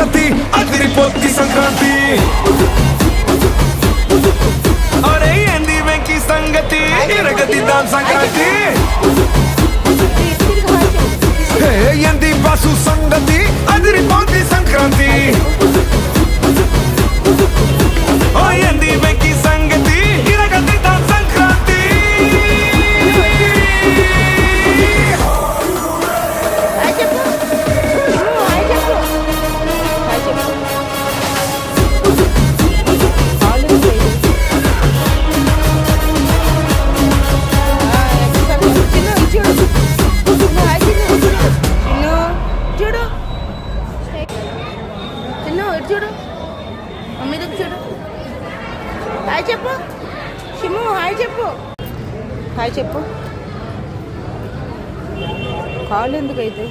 సంగతి అదిరిపోద్ది సంక్రాంతి అరే ఏంది వెంకీ సంగతి ఇరగదిద్దాం సంక్రాంతి ఏంది బాసు సంగతి అదిరిపోద్ది సంక్రాంతి ఏంది వెంకీ సంగతి ఇరగదిద్దాం సంక్రాంతి చూడు మమ్మీ దగ్గర చూడు హాయ్ చెప్పు షిము హాయ్ చెప్పు హాయ్ చెప్పు కాళ్ళు ఎందుకైతే